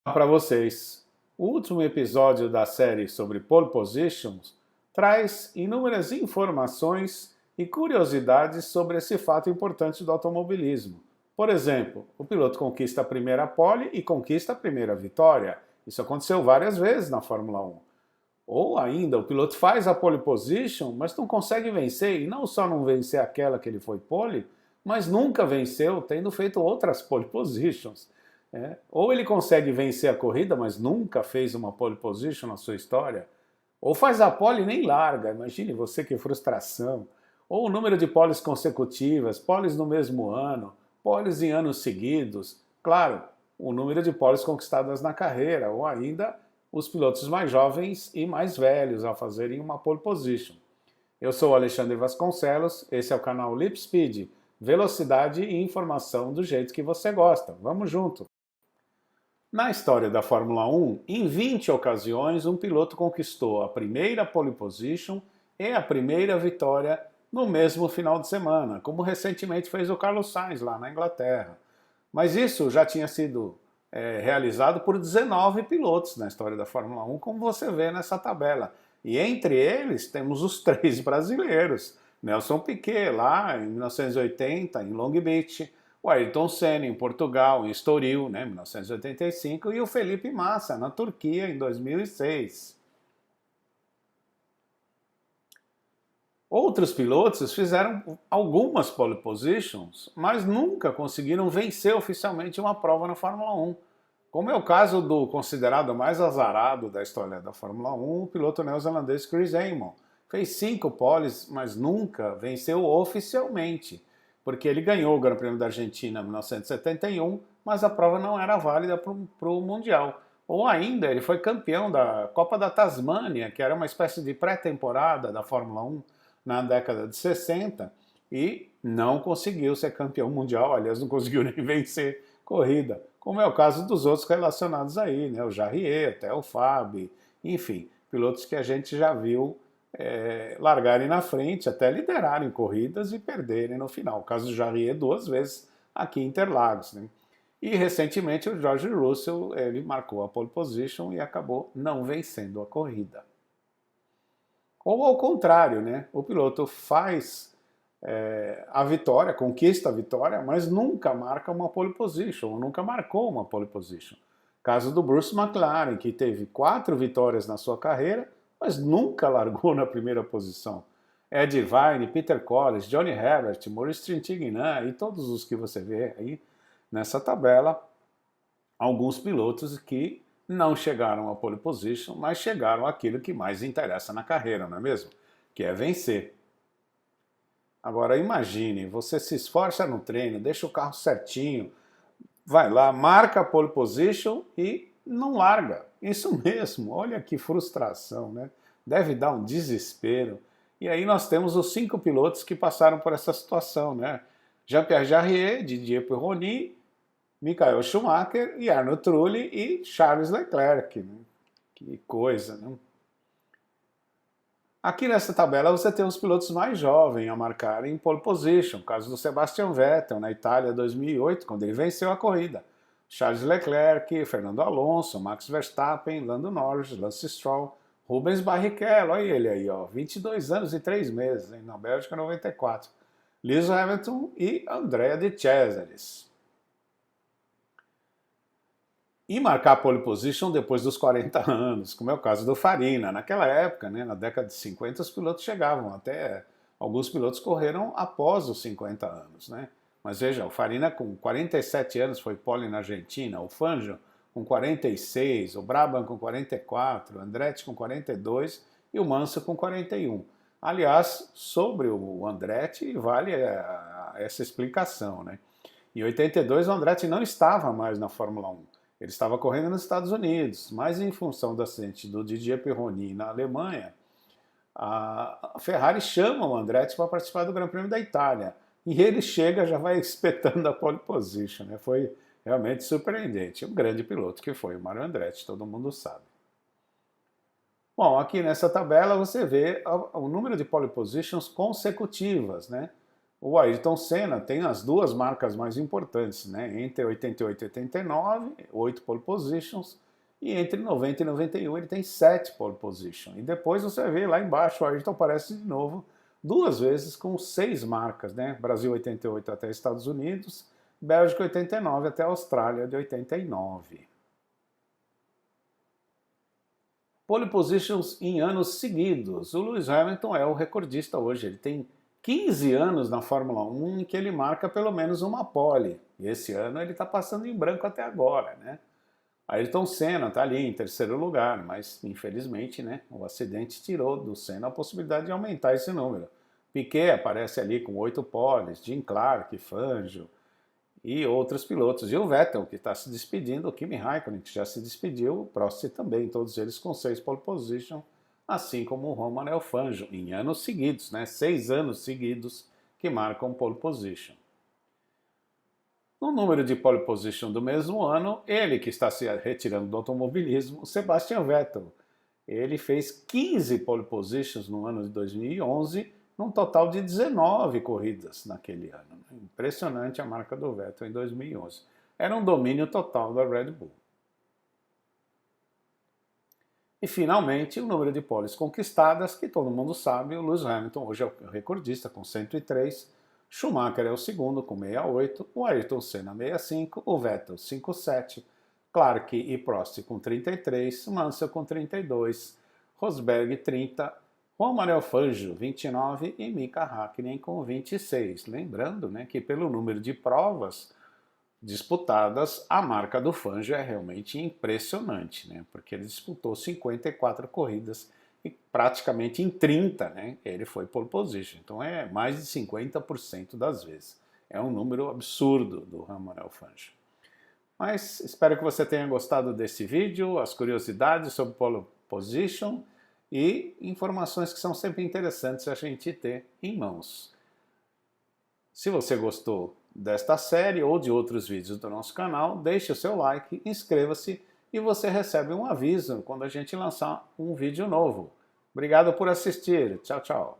Para vocês. O último episódio da série sobre pole positions traz inúmeras informações e curiosidades sobre esse fato importante do automobilismo. Por exemplo, o piloto conquista a primeira pole e conquista a primeira vitória. Isso aconteceu várias vezes na Fórmula 1. Ou ainda, o piloto faz a pole position, mas não consegue vencer, e não só não vencer aquela que ele foi pole, mas nunca venceu, tendo feito outras pole positions. Ou ele consegue vencer a corrida, mas nunca fez uma pole position na sua história, ou faz a pole e nem larga, imagine você que frustração. Ou o número de poles consecutivas, poles no mesmo ano, poles em anos seguidos. Claro, o número de poles conquistadas na carreira, ou ainda os pilotos mais jovens e mais velhos a fazerem uma pole position. Eu sou o Alexandre Vasconcelos, esse é o canal Lip Speed, velocidade e informação do jeito que você gosta. Vamos junto! Na história da Fórmula 1, em 20 ocasiões, um piloto conquistou a primeira pole position e a primeira vitória no mesmo final de semana, como recentemente fez o Carlos Sainz lá na Inglaterra. Mas isso já tinha sido realizado por 19 pilotos na história da Fórmula 1, como você vê nessa tabela. E entre eles temos os três brasileiros. Nelson Piquet, lá em 1980, em Long Beach, o Ayrton Senna em Portugal, em Estoril, né, 1985, e o Felipe Massa na Turquia em 2006. Outros pilotos fizeram algumas pole positions, mas nunca conseguiram vencer oficialmente uma prova na Fórmula 1. Como é o caso do considerado mais azarado da história da Fórmula 1, o piloto neozelandês Chris Amon. Fez 5 poles, mas nunca venceu oficialmente, porque ele ganhou o Grande Prêmio da Argentina em 1971, mas a prova não era válida para o Mundial. Ou ainda, ele foi campeão da Copa da Tasmânia, que era uma espécie de pré-temporada da Fórmula 1 na década de 60, e não conseguiu ser campeão mundial, aliás, não conseguiu nem vencer corrida, como é o caso dos outros relacionados aí, né? O Jarrier, até o Fabi, enfim, pilotos que a gente já viu largarem na frente, até liderarem corridas e perderem no final. O caso do Jarrier 2 vezes aqui em Interlagos, né? E recentemente o George Russell, ele marcou a pole position e acabou não vencendo a corrida. Ou ao contrário, né? O piloto faz a vitória, conquista a vitória, mas nunca marca uma pole position, ou nunca marcou uma pole position. Caso do Bruce McLaren, que teve 4 vitórias na sua carreira, mas nunca largou na primeira posição. Ed Vine, Peter Collins, Johnny Herbert, Maurice Trintignant e todos os que você vê aí nessa tabela, alguns pilotos que não chegaram à pole position, mas chegaram àquilo que mais interessa na carreira, não é mesmo? Que é vencer. Agora imagine, você se esforça no treino, deixa o carro certinho, vai lá, marca a pole position e não larga. Isso mesmo, olha que frustração, né? Deve dar um desespero. E aí nós temos os 5 pilotos que passaram por essa situação, né? Jean-Pierre Jarier, Didier Pironi, Michael Schumacher e Arno Trulli e Charles Leclerc. Né? Que coisa, né? Aqui nessa tabela você tem os pilotos mais jovens a marcarem pole position, caso do Sebastian Vettel na Itália 2008, quando ele venceu a corrida. Charles Leclerc, Fernando Alonso, Max Verstappen, Lando Norris, Lance Stroll, Rubens Barrichello, olha ele aí, ó, 22 anos e 3 meses, hein, na Bélgica 94. Lewis Hamilton e Andrea de Cesaris. E marcar pole position depois dos 40 anos, como é o caso do Farina. Naquela época, né, na década de 50, os pilotos chegavam até... Alguns pilotos correram após os 50 anos. Né? Mas veja, o Farina com 47 anos foi pole na Argentina, o Fangio com 46, o Brabham com 44, o Andretti com 42 e o Mansell com 41. Aliás, sobre o Andretti vale essa explicação. Né? Em 82 o Andretti não estava mais na Fórmula 1. Ele estava correndo nos Estados Unidos, mas em função do acidente do Didier Pironi na Alemanha, a Ferrari chama o Andretti para participar do Grande Prêmio da Itália. E ele chega, já vai espetando a pole position. Né? Foi realmente surpreendente. Um grande piloto que foi o Mario Andretti, todo mundo sabe. Bom, aqui nessa tabela você vê o número de pole positions consecutivas. Né? O Ayrton Senna tem as duas marcas mais importantes, né? Entre 88 e 89, 8 pole positions, e entre 90 e 91 ele tem 7 pole positions. E depois você vê lá embaixo, o Ayrton aparece de novo, duas vezes com 6 marcas, né? Brasil 88 até Estados Unidos, Bélgica 89 até Austrália de 89. Pole positions em anos seguidos. O Lewis Hamilton é o recordista hoje. Ele tem 15 anos na Fórmula 1 em que ele marca pelo menos uma pole. E esse ano ele está passando em branco até agora, né? Ayrton Senna está ali em terceiro lugar, mas infelizmente, né, o acidente tirou do Senna a possibilidade de aumentar esse número. Piquet aparece ali com 8 poles, Jim Clark, Fangio e outros pilotos. E o Vettel, que está se despedindo, o Kimi Raikkonen, que já se despediu, o Prost também, todos eles com 6 pole position, assim como o Romain e o Fangio, em anos seguidos, né? 6 anos seguidos que marcam pole position. No número de pole position do mesmo ano, ele que está se retirando do automobilismo, Sebastian Vettel. Ele fez 15 pole positions no ano de 2011, num total de 19 corridas naquele ano. Impressionante a marca do Vettel em 2011. Era um domínio total da Red Bull. E finalmente, o número de poles conquistadas, que todo mundo sabe, o Lewis Hamilton hoje é o recordista com 103, Schumacher é o segundo com 68, o Ayrton Senna 65, o Vettel 57, Clark e Prost com 33, Mansell com 32, Rosberg 30, Juan Manuel Fangio 29 e Mika Hakkinen com 26. Lembrando, né, que pelo número de provas disputadas, a marca do Fangio é realmente impressionante, né, porque ele disputou 54 corridas e praticamente em 30, né, ele foi pole position. Então é mais de 50% das vezes. É um número absurdo do Juan Manuel Fangio. Mas espero que você tenha gostado desse vídeo, as curiosidades sobre pole position e informações que são sempre interessantes a gente ter em mãos. Se você gostou desta série ou de outros vídeos do nosso canal, deixe o seu like, inscreva-se e você recebe um aviso quando a gente lançar um vídeo novo. Obrigado por assistir. Tchau, tchau.